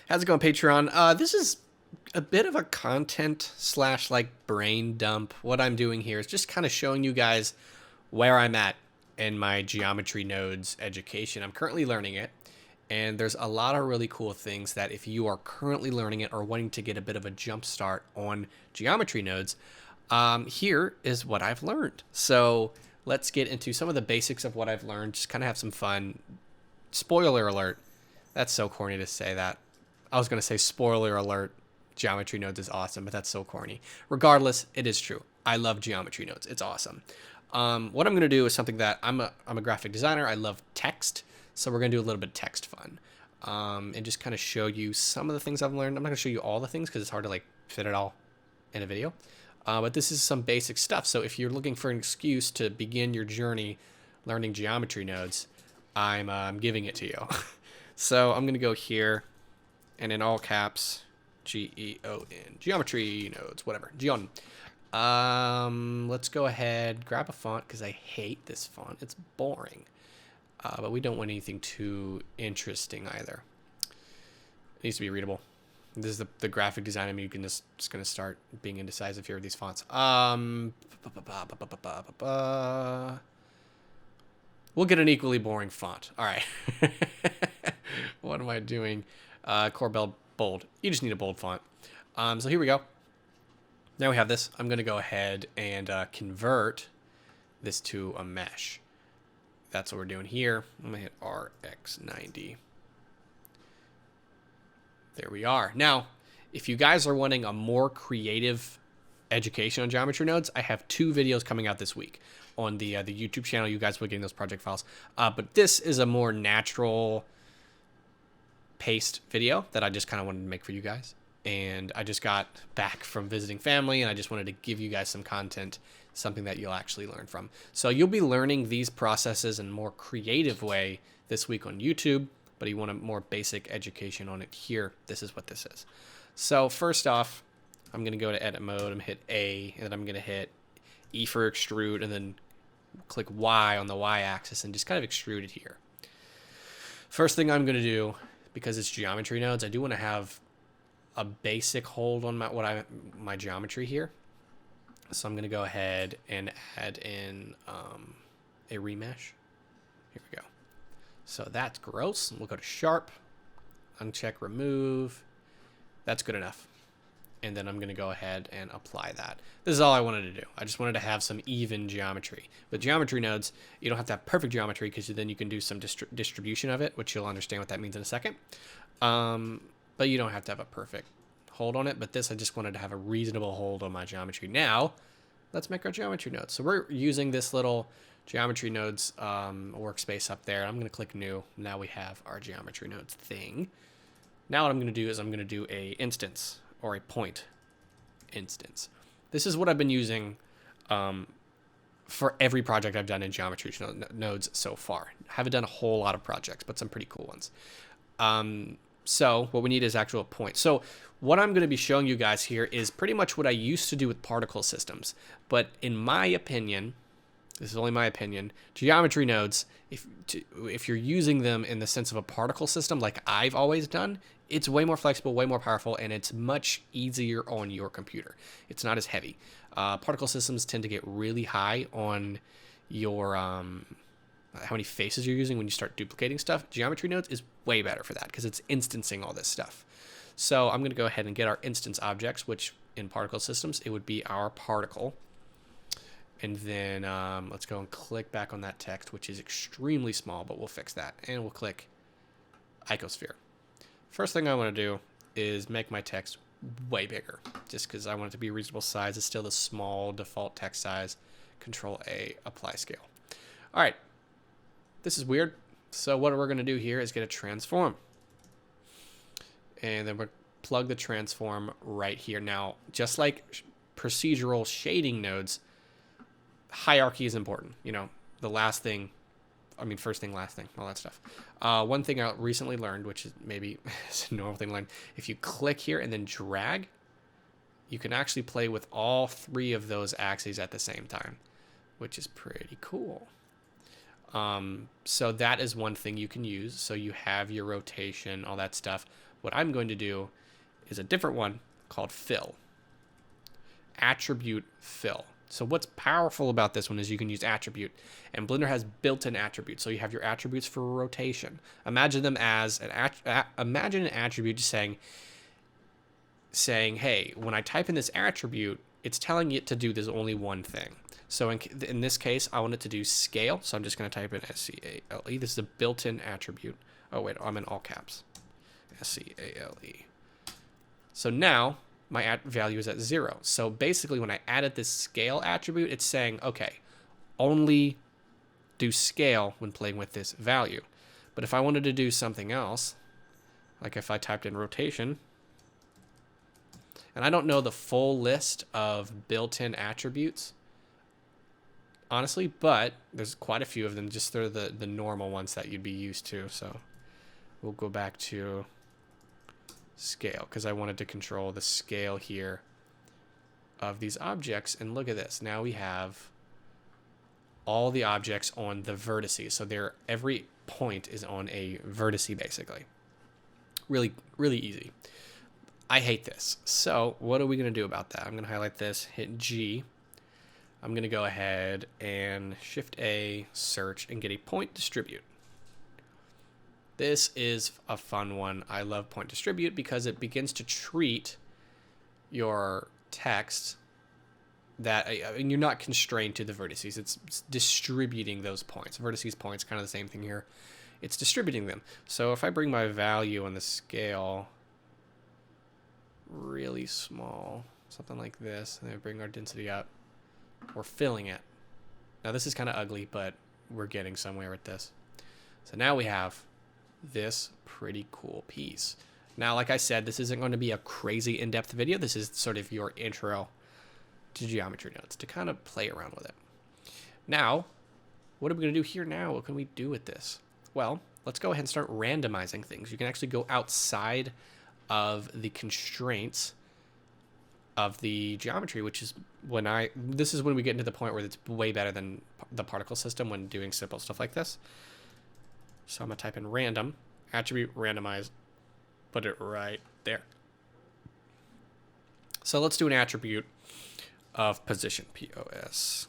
How's it going, Patreon? This is a bit of a content slash like brain dump. What I'm doing here is just kind of showing you guys where I'm at in my geometry nodes education. I'm currently learning it, and there's a lot of really cool things that if you are currently learning it or wanting to get a bit of a jump start on geometry nodes, here is what I've learned. So let's get into some of the basics of what I've learned, just kind of have some fun. Spoiler alert. That's so corny to say that. I was going to say spoiler alert. Geometry nodes is awesome, but that's so corny. Regardless, it is true. I love geometry nodes. It's awesome. What I'm going to do is something that I'm a graphic designer. I love text. So we're going to do a little bit of text fun. And just kind of show you some of the things I've learned. I'm not going to show you all the things because it's hard to like fit it all in a video. But this is some basic stuff. So if you're looking for an excuse to begin your journey learning geometry nodes, I'm giving it to you. So I'm going to go here and in all caps, Geon, geometry nodes, whatever, Geon. Let's go ahead, grab a font because I hate this font. It's boring, but we don't want anything too interesting either. It needs to be readable. This is the graphic design. I mean, you can just going to start being indecisive here with these fonts. We'll get an equally boring font. All right. What am I doing? Corbel bold. You just need a bold font. So here we go. Now we have this. I'm going to go ahead and convert this to a mesh. That's what we're doing here. I'm going to hit RX90. There we are. Now, if you guys are wanting a more creative education on geometry nodes, I have 2 videos coming out this week on the YouTube channel. You guys will get those project files. But this is a more natural paced video that I just kind of wanted to make for you guys. And I just got back from visiting family, and I just wanted to give you guys some content, something that you'll actually learn from. So you'll be learning these processes in a more creative way this week on YouTube, but you want a more basic education on it here. This is what this is. So first off, I'm going to go to edit mode. I'm going to hit A, and then I'm going to hit E for extrude, and then click Y on the Y axis and just kind of extrude it here. First thing I'm going to do, because it's geometry nodes, I do want to have a basic hold on my geometry here. So I'm going to go ahead and add in a remesh. Here we go. So that's gross. We'll go to sharp, uncheck remove. That's good enough. And then I'm going to go ahead and apply that. This is all I wanted to do. I just wanted to have some even geometry. With geometry nodes, you don't have to have perfect geometry because then you can do some distribution of it, which you'll understand what that means in a second. But you don't have to have a perfect hold on it. But this, I just wanted to have a reasonable hold on my geometry. Now, let's make our geometry nodes. So we're using this little geometry nodes workspace up there. I'm going to click new. Now we have our geometry nodes thing. Now what I'm going to do is I'm going to do a instance or a point instance. This is what I've been using for every project I've done in geometry nodes so far. I haven't done a whole lot of projects, but some pretty cool ones. So what we need is actual point. So what I'm going to be showing you guys here is pretty much what I used to do with particle systems. But in my opinion, this is only my opinion, geometry nodes, if you're using them in the sense of a particle system like I've always done, it's way more flexible, way more powerful, and it's much easier on your computer. It's not as heavy. Particle systems tend to get really high on your how many faces you're using when you start duplicating stuff. Geometry nodes is way better for that because it's instancing all this stuff. So I'm going to go ahead and get our instance objects, which in particle systems, it would be our particle. And then let's go and click back on that text, which is extremely small, but we'll fix that. And we'll click icosphere. First thing I want to do is make my text way bigger, just because I want it to be a reasonable size. It's still the small default text size. Control A, apply scale. All right. This is weird. So what we're going to do here is get a transform. And then we'll plug the transform right here. Now, just like procedural shading nodes, hierarchy is important. You know, the last thing, I mean, first thing, last thing, all that stuff. One thing I recently learned, which is maybe it's a normal thing to learn, if you click here and then drag, you can actually play with all 3 of those axes at the same time, which is pretty cool. So that is one thing you can use. So you have your rotation, all that stuff. What I'm going to do is a different one called fill. Attribute fill. So what's powerful about this one is you can use attribute, and Blender has built-in attributes. So you have your attributes for rotation. Imagine them as imagine an attribute saying, hey, when I type in this attribute, it's telling it to do this only one thing. So in this case, I want it to do scale. So I'm just going to type in SCALE. This is a built-in attribute. Oh, wait, I'm in all caps. SCALE. So now my value is at 0. So basically, when I added this scale attribute, it's saying, okay, only do scale when playing with this value. But if I wanted to do something else, like if I typed in rotation, and I don't know the full list of built-in attributes, honestly, but there's quite a few of them. Just they're the normal ones that you'd be used to. So we'll go back to scale because I wanted to control the scale here of these objects. And look at this. Now we have all the objects on the vertices. So every point is on a vertice basically. Really, really easy. I hate this. So what are we going to do about that? I'm going to highlight this, hit G. I'm going to go ahead and Shift A, search, and get a point distribute. This is a fun one. I love point distribute because it begins to treat your text that and you're not constrained to the vertices. It's distributing those points. Vertices, points, kind of the same thing here. It's distributing them. So if I bring my value on the scale really small, something like this, and then bring our density up, we're filling it. Now this is kind of ugly, but we're getting somewhere with this. So now we have this pretty cool piece. Now, like I said, this isn't going to be a crazy in-depth video. This is sort of your intro to geometry nodes to kind of play around with it. Now, what are we going to do here now? What can we do with this? Well, let's go ahead and start randomizing things. You can actually go outside of the constraints of the geometry, which is this is when we get into the point where it's way better than the particle system when doing simple stuff like this. So I'm going to type in random, attribute randomize, put it right there. So let's do an attribute of position, POS.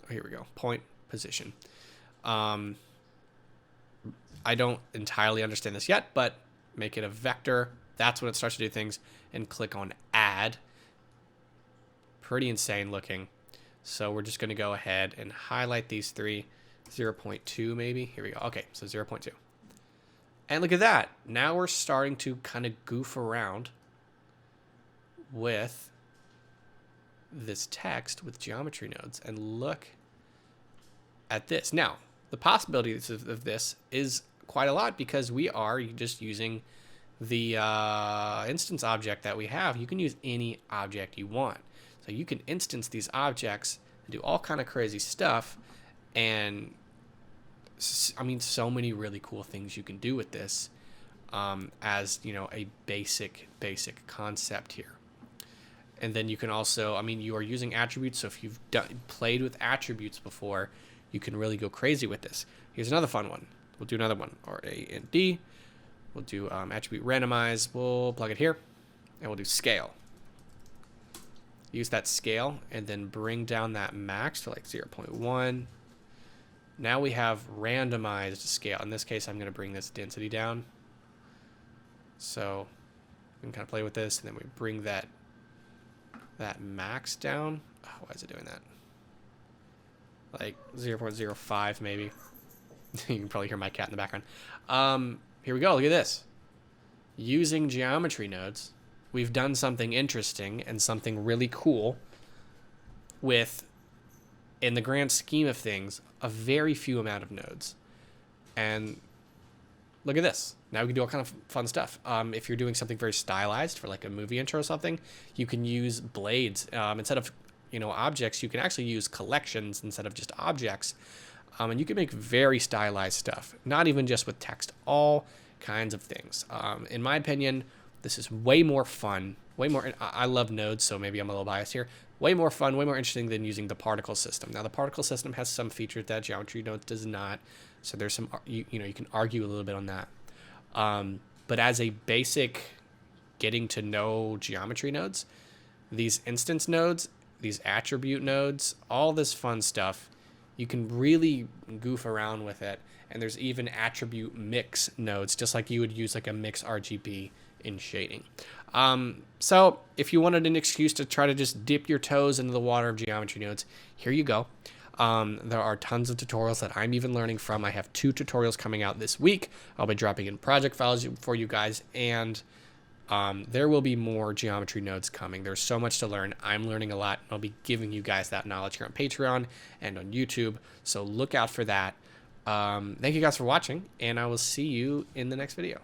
Oh, here we go, point position. I don't entirely understand this yet, but make it a vector. That's when it starts to do things, and click on add. Pretty insane looking. So we're just going to go ahead and highlight these three. 0.2 maybe. Here we go. Okay, so 0.2. And look at that. Now we're starting to kind of goof around with this text with geometry nodes. And look at this. Now, the possibilities of this is quite a lot because we are just using the instance object that we have. You can use any object you want. So you can instance these objects and do all kind of crazy stuff. And I mean, so many really cool things you can do with this as, you know, a basic concept here. And then you can also, I mean, you are using attributes. So if you've played with attributes before, you can really go crazy with this. Here's another fun one. We'll do another one, or A and D. We'll do attribute randomize. We'll plug it here, and we'll do scale. Use that scale, and then bring down that max to like 0.1. Now we have randomized scale. In this case, I'm going to bring this density down. So we can kind of play with this, and then we bring that max down. Oh, why is it doing that? Like 0.05 maybe. You can probably hear my cat in the background. Here we go. Look at this. Using geometry nodes, we've done something interesting and something really cool with, in the grand scheme of things, a very few amount of nodes. And look at this. Now we can do all kind of fun stuff. If you're doing something very stylized for like a movie intro or something, you can use blades. Instead of, you know, objects, you can actually use collections instead of just objects. And you can make very stylized stuff, not even just with text, all kinds of things. In my opinion, This is way more fun, way more. I love nodes, so maybe I'm a little biased here. Way more fun, way more interesting than using the particle system. Now, the particle system has some features that geometry nodes does not. So there's some, you can argue a little bit on that. But as a basic getting to know geometry nodes, these instance nodes, these attribute nodes, all this fun stuff, you can really goof around with it. And there's even attribute mix nodes, just like you would use like a mix RGB in shading. So if you wanted an excuse to try to just dip your toes into the water of geometry nodes, here you go. There are tons of tutorials that I'm even learning from. I have 2 tutorials coming out this week. I'll be dropping in project files for you guys, and there will be more geometry nodes coming. There's so much to learn. I'm learning a lot. I'll be giving you guys that knowledge here on Patreon and on YouTube, so look out for that. Thank you guys for watching, and I will see you in the next video.